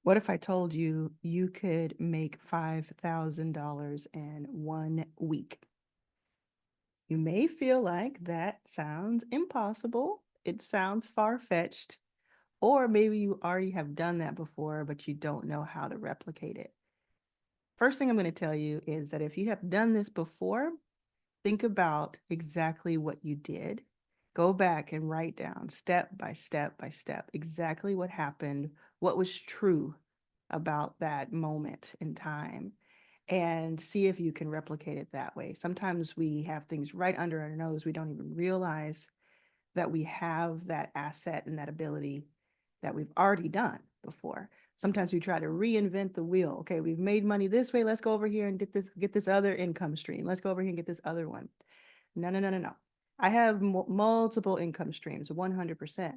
What if I told you you could make $5,000 in 1 week? You may feel like that sounds impossible. It sounds far-fetched, or maybe you already have done that before, but you don't know how to replicate it. First thing I'm going to tell you is that if you have done this before, think about exactly what you did. Go back and write down step by step by step exactly what happened, what was true about that moment in time, and see if you can replicate it that way. Sometimes we have things right under our nose. We don't even realize that we have that asset and that ability that we've already done before. Sometimes we try to reinvent the wheel. Okay, we've made money this way. Let's go over here and get this other income stream. Let's go over here and get this other one. No, no, no, no, no. I have multiple income streams, 100%.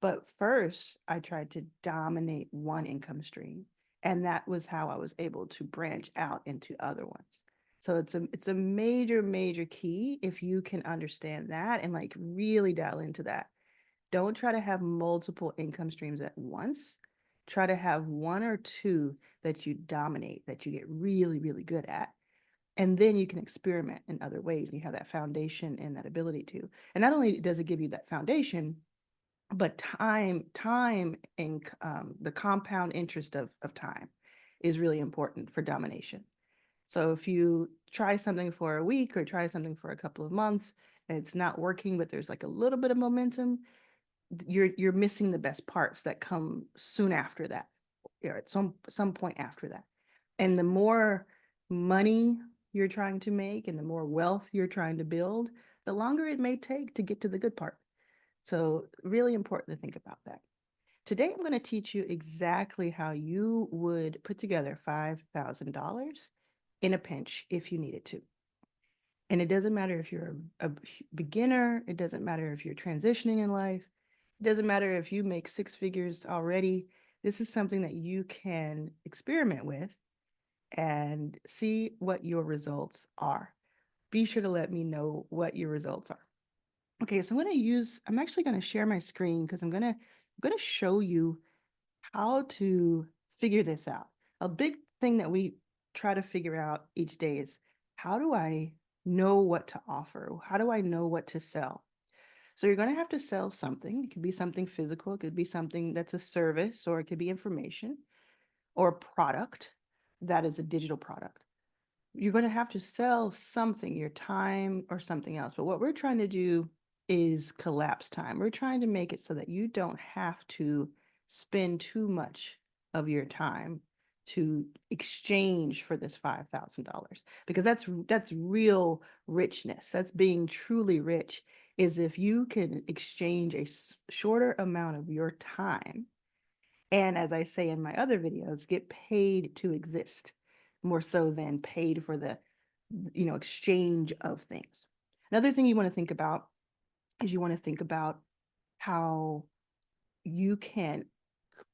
But first, I tried to dominate one income stream, and that was how I was able to branch out into other ones. So it's a major, major key if you can understand that and like really dial into that. Don't try to have multiple income streams at once. Try to have one or two that you dominate, that you get really, really good at, and then you can experiment in other ways and you have that foundation and that ability to. And not only does it give you that foundation, but time and the compound interest of time is really important for domination. So if you try something for a week or try something for a couple of months and it's not working, but there's like a little bit of momentum, you're missing the best parts that come soon after that, or at some point after that. And the more money you're trying to make and the more wealth you're trying to build, the longer it may take to get to the good part. So really important to think about that. Today, I'm going to teach you exactly how you would put together $5,000 in a pinch if you needed to. And it doesn't matter if you're a beginner, it doesn't matter if you're transitioning in life, it doesn't matter if you make six figures already. This is something that you can experiment with and see what your results are. Be sure to let me know what your results are. Okay, so I'm actually going to share my screen because I'm going to show you how to figure this out. A big thing that we try to figure out each day is, how do I know what to offer? How do I know what to sell? So you're going to have to sell something. It could be something physical, it could be something that's a service, or it could be information or a product that is a digital product. You're going to have to sell something, your time or something else. But what we're trying to do is collapse time. We're trying to make it so that you don't have to spend too much of your time to exchange for this $5,000, because that's real richness. That's being truly rich, is if you can exchange a shorter amount of your time, and as I say in my other videos, get paid to exist more so than paid for the exchange of things. Another thing you want to think about is you want to think about how you can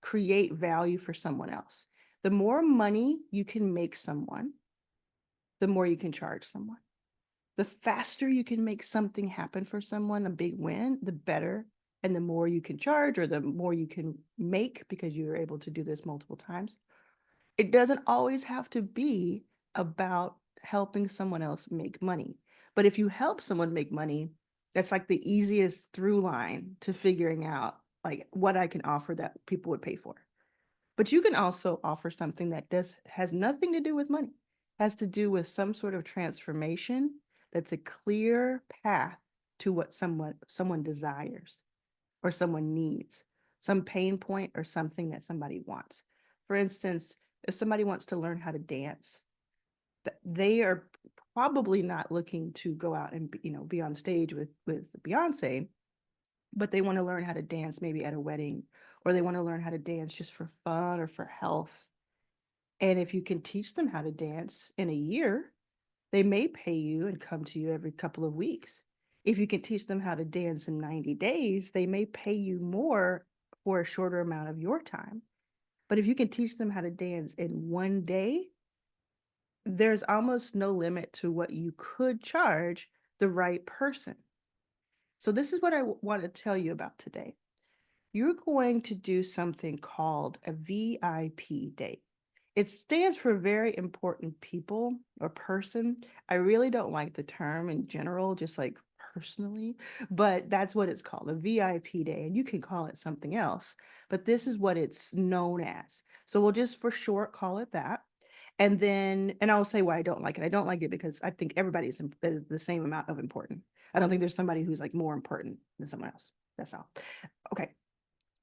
create value for someone else. The more money you can make someone, the more you can charge someone. The faster you can make something happen for someone, a big win, the better. And the more you can charge or the more you can make because you're able to do this multiple times. It doesn't always have to be about helping someone else make money. But if you help someone make money, that's like the easiest through line to figuring out like what I can offer that people would pay for. But you can also offer something that has nothing to do with money, has to do with some sort of transformation that's a clear path to what someone desires or someone needs, some pain point or something that somebody wants. For instance, if somebody wants to learn how to dance, they are probably not looking to go out and be on stage with Beyonce, but they want to learn how to dance maybe at a wedding, or they want to learn how to dance just for fun or for health. And if you can teach them how to dance in a year, they may pay you and come to you every couple of weeks. If you can teach them how to dance in 90 days, they may pay you more for a shorter amount of your time. But if you can teach them how to dance in 1 day, there's almost no limit to what you could charge the right person. So this is what I want to tell you about today. you're going to do something called a VIP day. It stands for very important people or person. I really don't like the term in general, just like personally, but that's what it's called, a VIP day. And you can call it something else, but this is what it's known as. So we'll just for short call it that. And then, and I'll say why I don't like it. I don't like it because I think everybody's is the same amount of important. I don't think there's somebody who's like more important than someone else. That's all. Okay.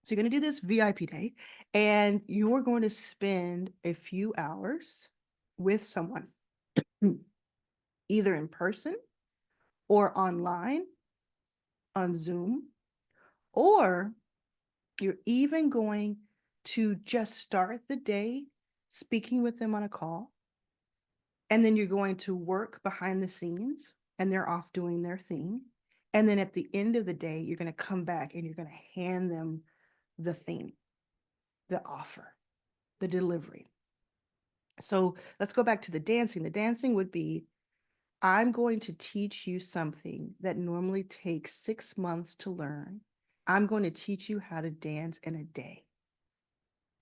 So you're going to do this VIP day and you're going to spend a few hours with someone, either in person or online on Zoom, or you're even going to just start the day speaking with them on a call. And then you're going to work behind the scenes and they're off doing their thing. And then at the end of the day, you're going to come back and you're going to hand them the thing, the offer, the delivery. So let's go back to the dancing. The dancing would be, I'm going to teach you something that normally takes 6 months to learn. I'm going to teach you how to dance in a day.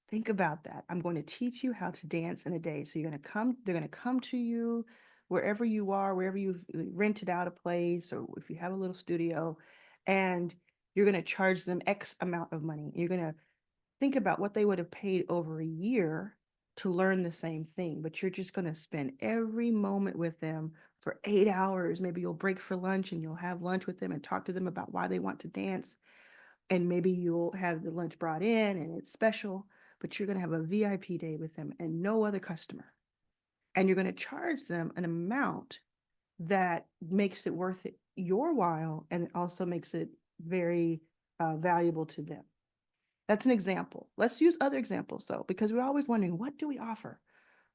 Think about that. I'm going to teach you how to dance in a day. So they're going to come to you wherever you are, wherever you've rented out a place, or if you have a little studio, and you're going to charge them X amount of money. You're going to think about what they would have paid over a year to learn the same thing, but you're just going to spend every moment with them for 8 hours. Maybe you'll break for lunch and you'll have lunch with them and talk to them about why they want to dance. And maybe you'll have the lunch brought in and it's special, but you're going to have a VIP day with them and no other customer. And you're going to charge them an amount that makes it worth it your while and also makes it very valuable to them. That's an example. Let's use other examples though, because we're always wondering, what do we offer?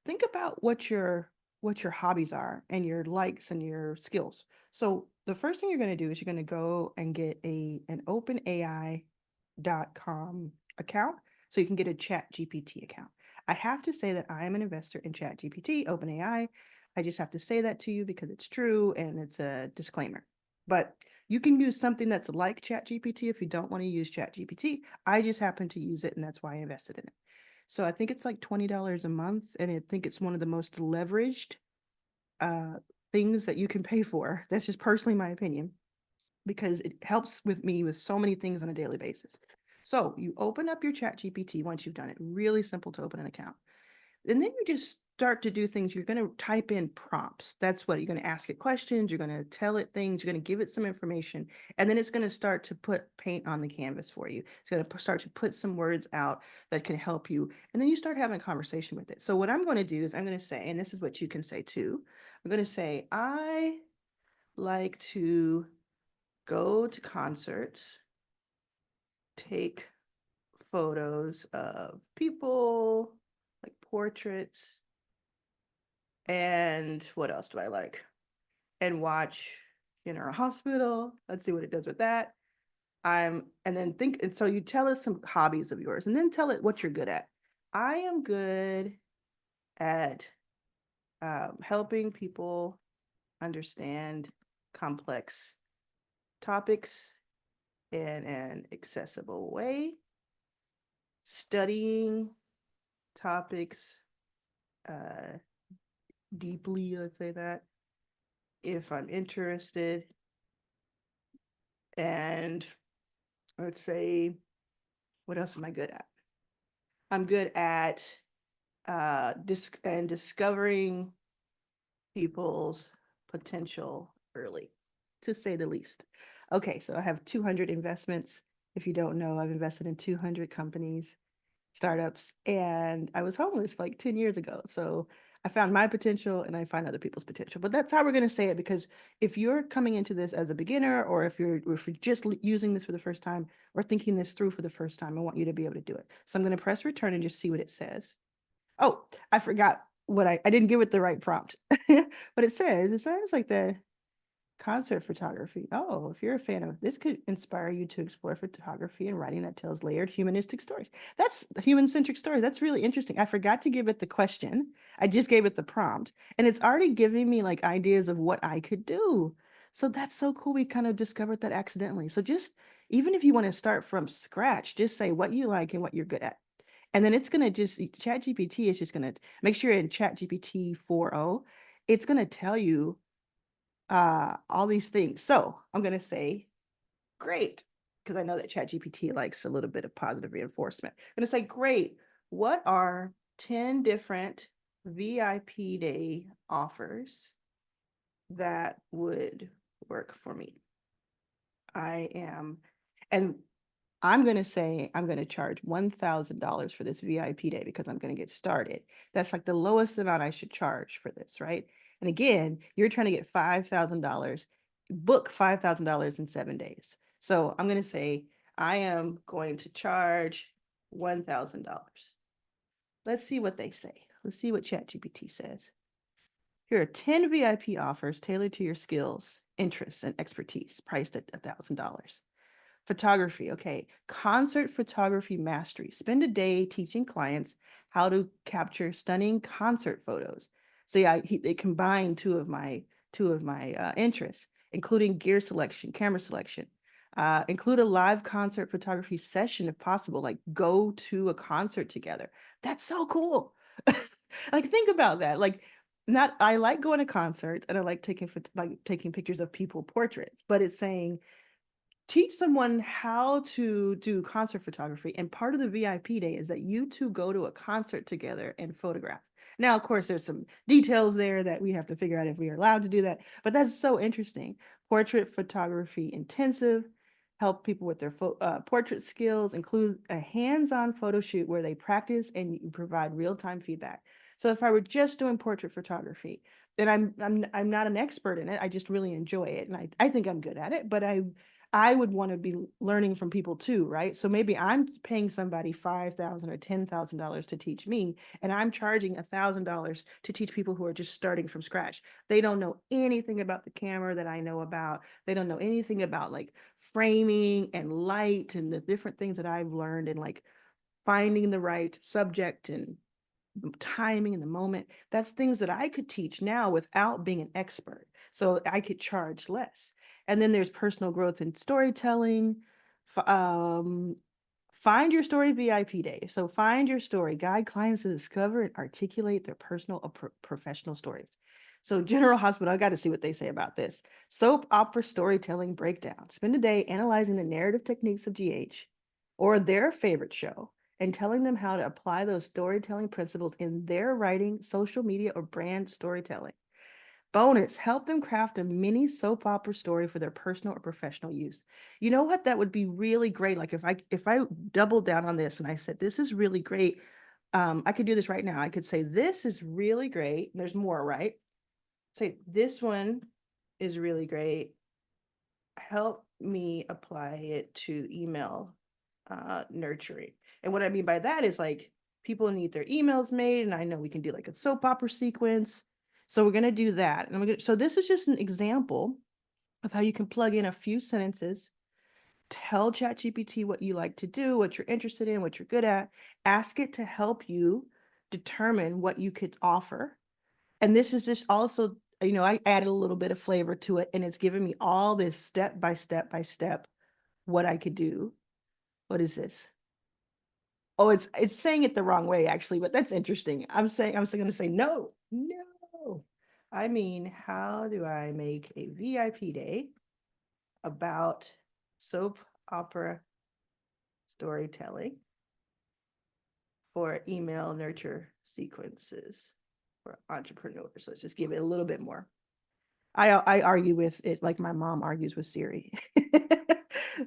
Think about what your hobbies are and your likes and your skills. So the first thing you're going to do is you're going to go and get an OpenAI.com account so you can get a Chat GPT account. I have to say that I am an investor in Chat GPT, OpenAI. I just have to say that to you because it's true and it's a disclaimer. But you can use something that's like Chat GPT if you don't want to use Chat GPT. I just happen to use it and that's why I invested in it. So I think it's like $20 a month, and I think it's one of the most leveraged uh, things that you can pay for. That's just personally my opinion because it helps with me with so many things on a daily basis. So you open up your Chat GPT once you've done it. Really simple to open an account. And then you just start to do things. You're going to type in prompts. That's what you're going to ask it questions. You're going to tell it things. You're going to give it some information. And then it's going to start to put paint on the canvas for you. It's going to start to put some words out that can help you. And then you start having a conversation with it. So what I'm going to do is I'm going to say, and this is what you can say too. I'm going to say, I like to go to concerts, take photos of people, like portraits, and what else do I like? And watch General Hospital. Let's see what it does with that. And then think, and so you tell us some hobbies of yours, and then tell it what you're good at. I am good at helping people understand complex topics in an accessible way, studying topics uh, deeply, let's say that, if I'm interested, and let's say, what else am I good at? I'm good at discovering people's potential early, to say the least. Okay, so I have 200 investments. If you don't know, I've invested in 200 companies, startups, and I was homeless like 10 years ago. So I found my potential and I find other people's potential. But that's how we're going to say it, because if you're coming into this as a beginner, or if you're just using this for the first time or thinking this through for the first time, I want you to be able to do it. So I'm going to press return and just see what it says. Oh, I forgot what I didn't give it the right prompt. But it says like the concert photography. Oh, if you're a fan of this, could inspire you to explore photography and writing that tells layered humanistic stories. That's human-centric stories. That's really interesting. I forgot to give it the question. I just gave it the prompt, and it's already giving me like ideas of what I could do. So that's so cool. We kind of discovered that accidentally. So just even if you want to start from scratch, just say what you like and what you're good at. And then it's going to just, ChatGPT is just going to make sure you're in ChatGPT 4.0. It's going to tell you all these things. So I'm going to say, great, because I know that ChatGPT likes a little bit of positive reinforcement. I'm going to say, great, what are 10 different VIP day offers that would work for me? I am, and I'm going to say I'm going to charge $1,000 for this VIP day because I'm going to get started. That's like the lowest amount I should charge for this, right? And again, you're trying to get $5,000, book $5,000 in 7 days. So I'm going to say I am going to charge $1,000. Let's see what they say. Let's see what ChatGPT says. Here are 10 VIP offers tailored to your skills, interests, and expertise, priced at $1,000. Photography, okay. Concert photography mastery. Spend a day teaching clients how to capture stunning concert photos. So yeah, they combined two of my interests, including gear selection, camera selection. Include a live concert photography session if possible. Like go to a concert together. That's so cool. Like think about that. Like not I like going to concerts and I like taking pictures of people portraits, but it's saying teach someone how to do concert photography. And part of the VIP day is that you two go to a concert together and photograph. Now, of course, there's some details there that we have to figure out if we are allowed to do that, but that's so interesting. Portrait photography intensive, help people with their portrait skills, include a hands-on photo shoot where they practice and you provide real-time feedback. So if I were just doing portrait photography, then I'm not an expert in it. I just really enjoy it, and I think I'm good at it. But I would want to be learning from people too, right? So maybe I'm paying somebody $5,000 or $10,000 to teach me, and I'm charging $1,000 to teach people who are just starting from scratch. They don't know anything about the camera that I know about. They don't know anything about like framing and light and the different things that I've learned and like finding the right subject and timing in the moment. That's things that I could teach now without being an expert. So I could charge less. And then there's personal growth and storytelling. Find your story VIP day. So find your story, guide clients to discover and articulate their personal or professional stories. So General Hospital, I got to see what they say about this. Soap opera storytelling breakdown. Spend a day analyzing the narrative techniques of GH or their favorite show and telling them how to apply those storytelling principles in their writing, social media, or brand storytelling. Bonus, help them craft a mini soap opera story for their personal or professional use. You know what? That would be really great. Like if I doubled down on this and I said, this is really great. I could do this right now. I could say, this is really great. There's more, right? Say, this one is really great. Help me apply it to email nurturing. And what I mean by that is like people need their emails made, and I know we can do like a soap opera sequence. So we're gonna do that. And so this is just an example of how you can plug in a few sentences, tell ChatGPT what you like to do, what you're interested in, what you're good at, ask it to help you determine what you could offer. And this is just also, I added a little bit of flavor to it, and it's giving me all this step by step by step what I could do. What is this? Oh, it's saying it the wrong way actually, but that's interesting. I'm still gonna say no, no. I mean, how do I make a VIP day about soap opera storytelling for email nurture sequences for entrepreneurs? Let's just give it a little bit more. I argue with it like my mom argues with Siri.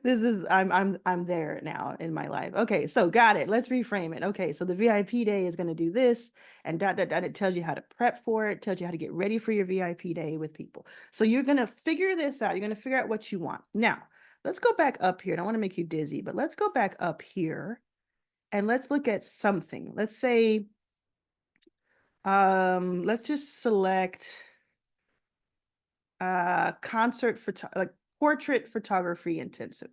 This is I'm there now in my life. Okay, so got it. Let's reframe it. Okay, so the VIP day is going to do this and dot dot dot. It tells you how to prep for it, tells you how to get ready for your VIP day with people. So you're going to figure this out. You're going to figure out what you want. Now, let's go back up here. I don't want to make you dizzy, but let's go back up here and let's look at something. Let's say let's just select concert photo like portrait photography intensive.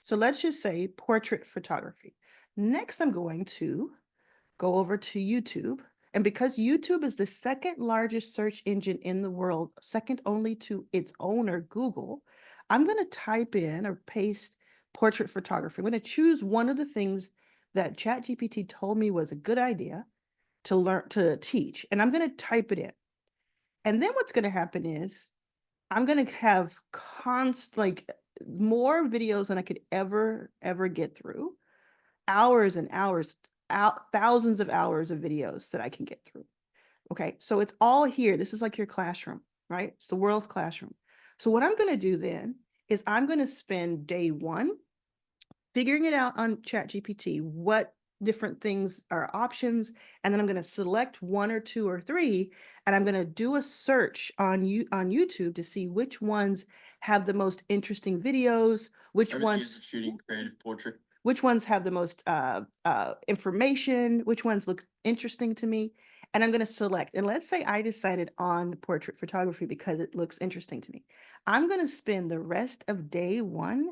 So let's just say portrait photography. Next, I'm going to go over to YouTube. And because YouTube is the second largest search engine in the world, second only to its owner, Google, I'm going to type in or paste portrait photography. I'm going to choose one of the things that ChatGPT told me was a good idea to learn to teach, and I'm going to type it in. And then what's going to happen is I'm going to have like more videos than I could ever get through, hours and hours, thousands of hours of videos that I can get through. Okay, so it's all here. This is like your classroom, right? It's the world's classroom. So what I'm going to do then is I'm going to spend day one figuring it out on ChatGPT, what different things are options, and then I'm going to select one or two or three, and I'm going to do a search on YouTube to see which ones have the most interesting videos, which ones shooting creative portrait. Which ones have the most information, which ones look interesting to me, and I'm going to select. And let's say I decided on portrait photography because it looks interesting to me. I'm going to spend the rest of day one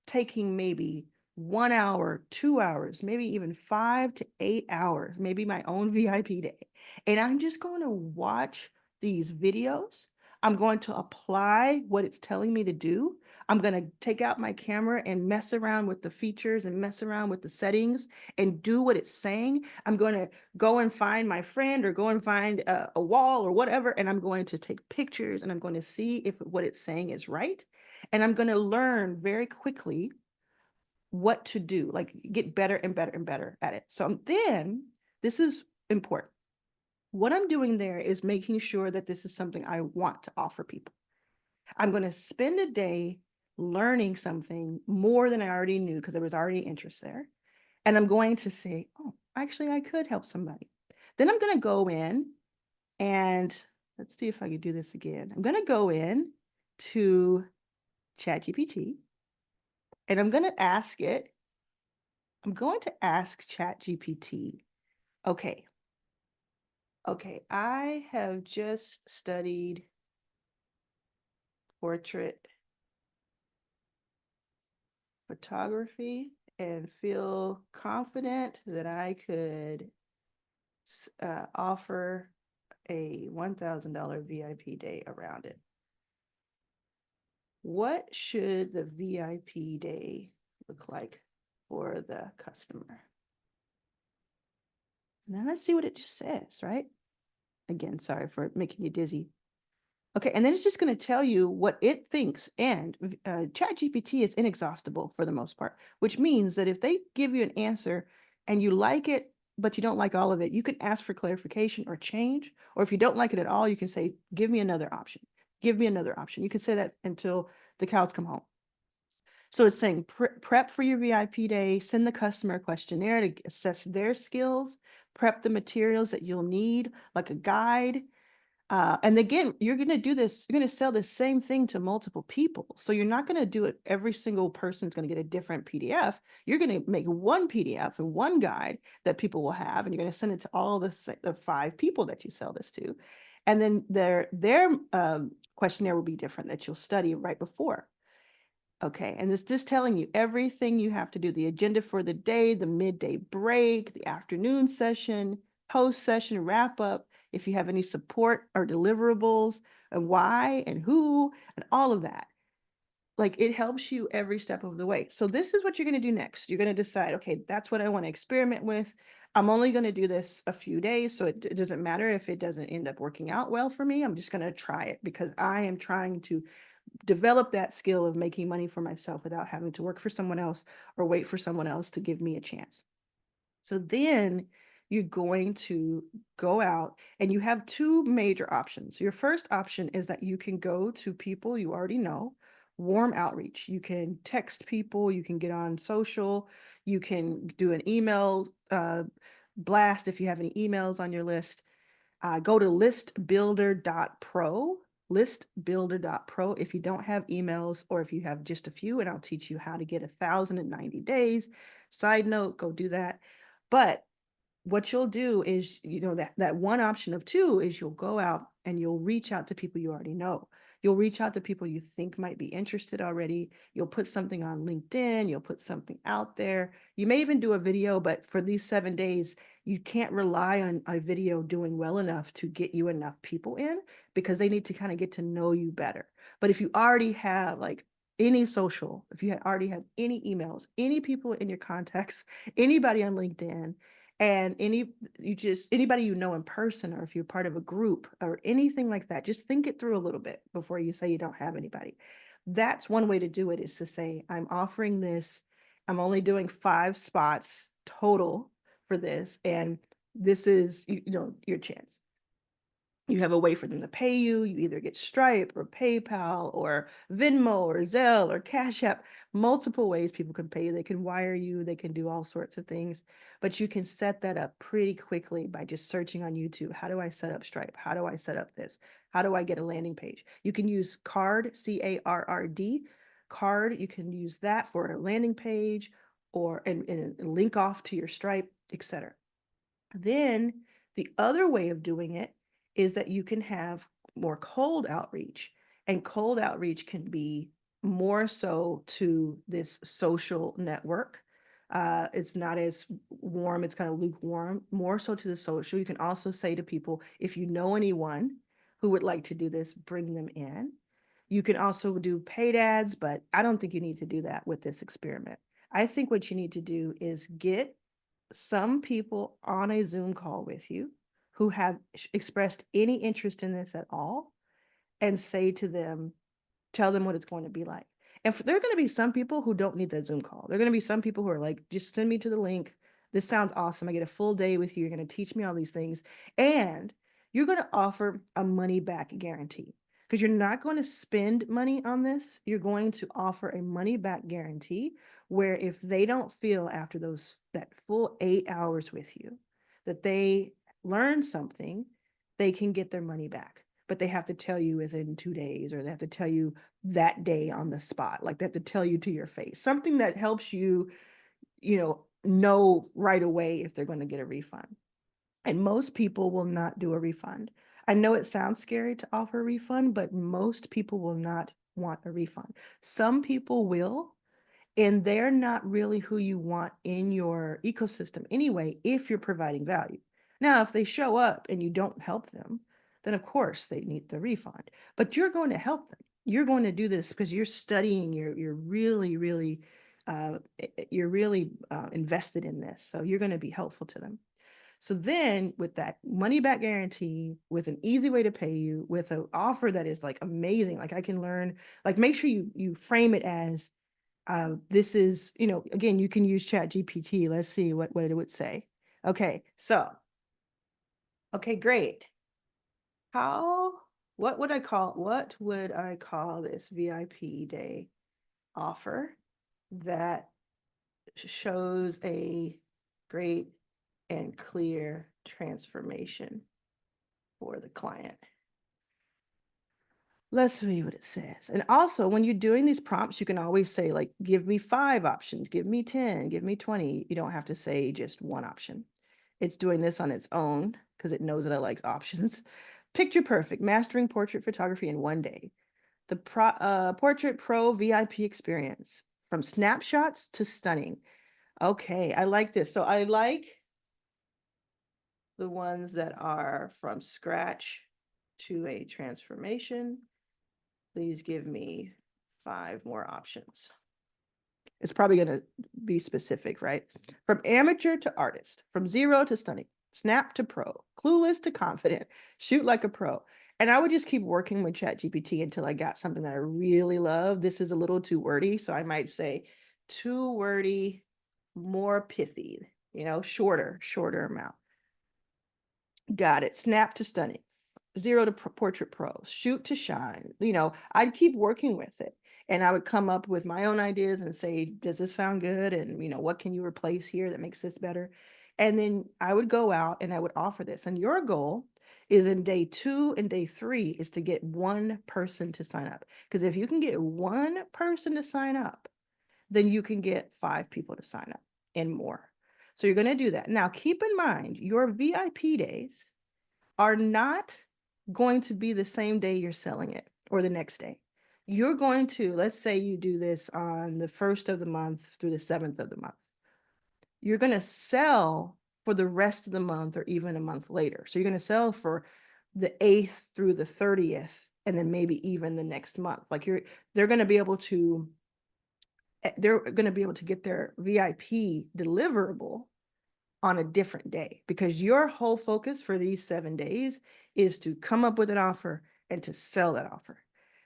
taking maybe 1 hour, 2 hours, maybe even 5 to 8 hours, maybe my own VIP day. And I'm just going to watch these videos. I'm going to apply what it's telling me to do. I'm going to take out my camera and mess around with the features and mess around with the settings and do what it's saying. I'm going to go and find my friend or go and find a wall or whatever. And I'm going to take pictures and I'm going to see if what it's saying is right. And I'm going to learn very quickly what to do, like get better and better and better at it. So then this is important. What I'm doing there is making sure that this is something I want to offer people. I'm going to spend a day learning something more than I already knew because there was already interest there. And I'm going to say, oh, actually, I could help somebody. Then I'm going to go in and let's see if I can do this again. I'm going to go in to ChatGPT and I'm going to ask ChatGPT, okay, I have just studied portrait photography and feel confident that I could offer a $1,000 VIP day around it. What should the VIP day look like for the customer? And then let's see what it just says, right? Again, sorry for making you dizzy. Okay, and then it's just going to tell you what it thinks. And ChatGPT is inexhaustible for the most part, which means that if they give you an answer and you like it, but you don't like all of it, you can ask for clarification or change. Or if you don't like it at all, you can say, give me another option. Give me another option. You can say that until the cows come home. So it's saying prep for your VIP day, send the customer a questionnaire to assess their skills, prep the materials that you'll need, like a guide, and again, you're going to do this, you're going to sell the same thing to multiple people. So you're not going to do it. Every single person's going to get a different PDF. You're going to make one PDF and one guide that people will have, and you're going to send it to all the 5 people that you sell this to. And then their questionnaire will be different that you'll study right before. Okay, and it's just telling you everything you have to do, the agenda for the day, the midday break, the afternoon session, post-session wrap-up, if you have any support or deliverables, and why and who, and all of that. Like it helps you every step of the way. So this is what you're going to do next. You're going to decide, okay, that's what I want to experiment with. I'm only going to do this a few days, so it doesn't matter if it doesn't end up working out well for me. I'm just going to try it because I am trying to develop that skill of making money for myself without having to work for someone else or wait for someone else to give me a chance. So then you're going to go out and you have 2 major options. Your first option is that you can go to people you already know, warm outreach. You can text people, you can get on social, you can do an email blast if you have any emails on your list. Go to listbuilder.pro, listbuilder.pro if you don't have emails or if you have just a few, and I'll teach you how to get 1,090 days. Side note, go do that. But what you'll do is, that one option of 2 is you'll go out and you'll reach out to people you already know. You'll reach out to people you think might be interested already. You'll put something on LinkedIn. You'll put something out there. You may even do a video, but for these 7 days, you can't rely on a video doing well enough to get you enough people in because they need to kind of get to know you better. But if you already have like any social, if you already have any emails, any people in your contacts, anybody on LinkedIn, and anybody you know in person, or if you're part of a group or anything like that, just think it through a little bit before you say you don't have anybody. That's one way to do it, is to say, I'm offering this, I'm only doing 5 spots total for this, and this is, your chance. You have a way for them to pay you. You either get Stripe or PayPal or Venmo or Zelle or Cash App. Multiple ways people can pay you. They can wire you. They can do all sorts of things. But you can set that up pretty quickly by just searching on YouTube. How do I set up Stripe? How do I set up this? How do I get a landing page? You can use Card, Carrd. Card, you can use that for a landing page, or and link off to your Stripe, etc. Then the other way of doing it is that you can have more cold outreach, and cold outreach can be more so to this social network. It's not as warm, it's kind of lukewarm, more so to the social. You can also say to people, if you know anyone who would like to do this, bring them in. You can also do paid ads, but I don't think you need to do that with this experiment. I think what you need to do is get some people on a Zoom call with you who have expressed any interest in this at all, and say to them, tell them what it's going to be like. And there are going to be some people who don't need that Zoom call. There are going to be some people who are like, just send me to the link. This sounds awesome. I get a full day with you. You're going to teach me all these things. And you're going to offer a money back guarantee, because you're not going to spend money on this. You're going to offer a money back guarantee, where if they don't feel after that full 8 hours with you that they learned something, they can get their money back. But they have to tell you within 2 days, or they have to tell you that day on the spot. Like, they have to tell you to your face, something that helps you, know right away if they're going to get a refund. And most people will not do a refund. I know it sounds scary to offer a refund, but most people will not want a refund. Some people will, and they're not really who you want in your ecosystem anyway, if you're providing value. Now, if they show up and you don't help them, then of course they need the refund. But you're going to help them. You're going to do this because you're studying. You're really, really, invested in this. So you're going to be helpful to them. So then, with that money back guarantee, with an easy way to pay you, with an offer that is like amazing, like I can learn, like make sure you frame it as, this is, again, you can use Chat GPT. Let's see what it would say. Okay, so, okay, great. What would I call this VIP day offer that shows a great and clear transformation for the client? Let's see what it says. And also, when you're doing these prompts, you can always say, like, give me 5 options, give me 10, give me 20. You don't have to say just one option. It's doing this on its own because it knows that I like options. Picture perfect, mastering portrait photography in 1 day. The Portrait Pro VIP experience, from snapshots to stunning. Okay, I like this. So I like the ones that are from scratch to a transformation. Please give me 5 more options. It's probably going to be specific, right? From amateur to artist, from 0 to stunning, snap to pro, clueless to confident, shoot like a pro. And I would just keep working with ChatGPT until I got something that I really love. This is a little too wordy, so I might say too wordy, more pithy, shorter amount. Got it. Snap to stunning, 0 to portrait pro, shoot to shine. I'd keep working with it, and I would come up with my own ideas and say, does this sound good? And, what can you replace here that makes this better? And then I would go out and I would offer this. And your goal is, in day 2 and day 3, is to get one person to sign up. Because if you can get one person to sign up, then you can get 5 people to sign up and more. So you're going to do that. Now, keep in mind, your VIP days are not going to be the same day you're selling it or the next day. You're going to, let's say you do this on the 1st of the month through the 7th of the month. You're going to sell for the rest of the month, or even a month later. So you're going to sell for the 8th through the 30th and then maybe even the next month. Like they're going to be able to they're going to be able to get their VIP deliverable on a different day, because your whole focus for these 7 days is to come up with an offer and to sell that offer.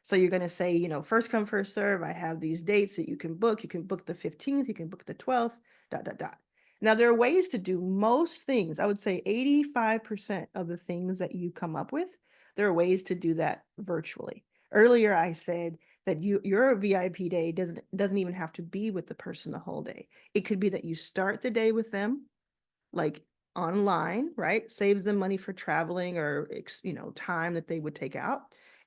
So you're going to say, first come, first serve. I have these dates that you can book. You can book the 15th, you can book the 12th, dot, dot, dot. Now, there are ways to do most things. I would say 85% of the things that you come up with, there are ways to do that virtually. Earlier, I said that your VIP day doesn't even have to be with the person the whole day. It could be that you start the day with them, like online, right? Saves them money for traveling or, time that they would take out.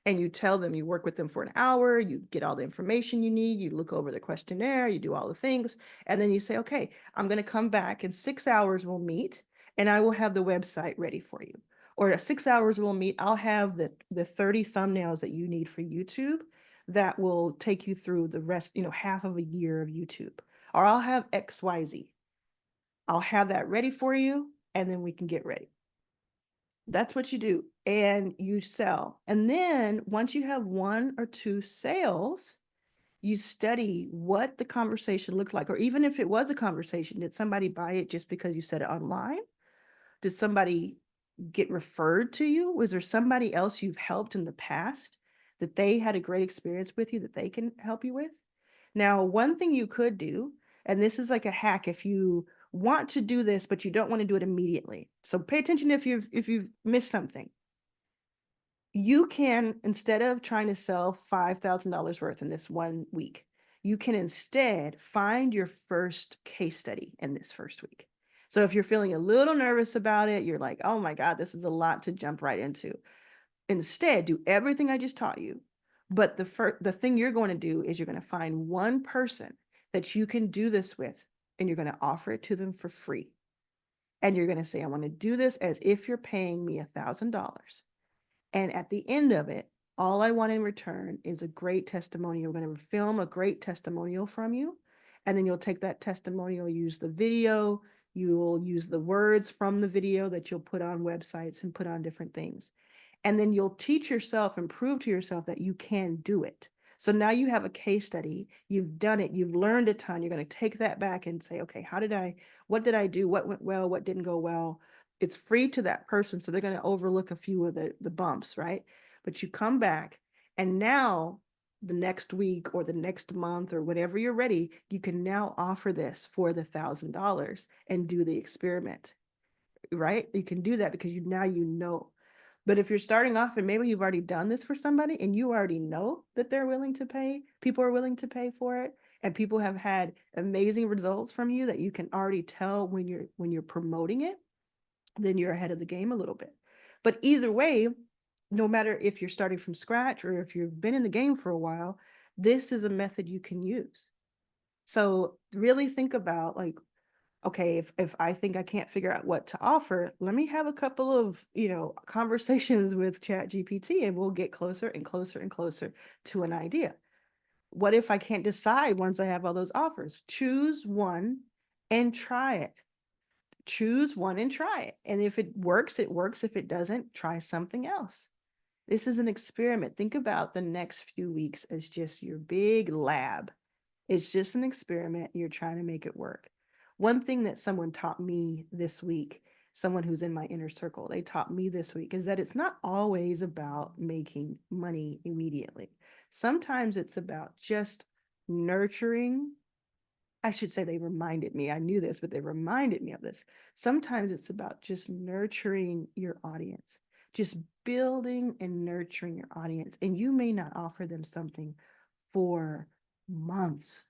And you tell them, you work with them for an hour, you get all the information you need, you look over the questionnaire, you do all the things. And then you say, okay, I'm going to come back in 6 hours, we'll meet, and I will have the website ready for you. Or 6 hours we'll meet, I'll have the 30 thumbnails that you need for YouTube that will take you through the rest, half of a year of YouTube. Or I'll have XYZ. I'll have that ready for you, and then we can get ready. That's what you do, and you sell. And then once you have 1 or 2 sales, you study what the conversation looked like, or even if it was a conversation, did somebody buy it just because you said it online? Did somebody get referred to you? Was there somebody else you've helped in the past that they had a great experience with you that they can help you with? Now, one thing you could do, and this is like a hack if you want to do this, but you don't want to do it immediately. So pay attention if you've missed something. You can, instead of trying to sell $5,000 worth in this 1 week, you can instead find your first case study in this first week. So if you're feeling a little nervous about it, you're like, oh my God, this is a lot to jump right into. Instead, do everything I just taught you. But the thing you're going to do is you're going to find one person that you can do this with, and you're going to offer it to them for free. And you're going to say, I want to do this as if you're paying me $1,000. And at the end of it, all I want in return is a great testimonial. We're going to film a great testimonial from you. And then you'll take that testimonial, use the video, you'll use the words from the video that you'll put on websites and put on different things. And then you'll teach yourself and prove to yourself that you can do it. So now you have a case study, you've done it, you've learned a ton. You're going to take that back and say, okay, what did I do? What went well? What didn't go well? It's free to that person. So they're going to overlook a few of the bumps, right? But you come back, and now the next week or the next month or whatever you're ready, you can now offer this for the $1,000 and do the experiment, right? You can do that because now you know. But if you're starting off and maybe you've already done this for somebody and you already know that they're willing to pay, people are willing to pay for it, and people have had amazing results from you that you can already tell when you're promoting it, then you're ahead of the game a little bit. But either way, no matter if you're starting from scratch or if you've been in the game for a while, this is a method you can use. So really think about, like, okay, if I think I can't figure out what to offer, let me have a couple of, conversations with ChatGPT, and we'll get closer and closer and closer to an idea. What if I can't decide once I have all those offers? Choose one and try it. Choose one and try it. And if it works, it works. If it doesn't, try something else. This is an experiment. Think about the next few weeks as just your big lab. It's just an experiment. You're trying to make it work. One thing that someone taught me this week, someone who's in my inner circle, they taught me this week, is that it's not always about making money immediately. Sometimes it's about just nurturing. I should say they reminded me. I knew this, but they reminded me of this. Sometimes it's about just nurturing your audience, just building and nurturing your audience. And you may not offer them something for months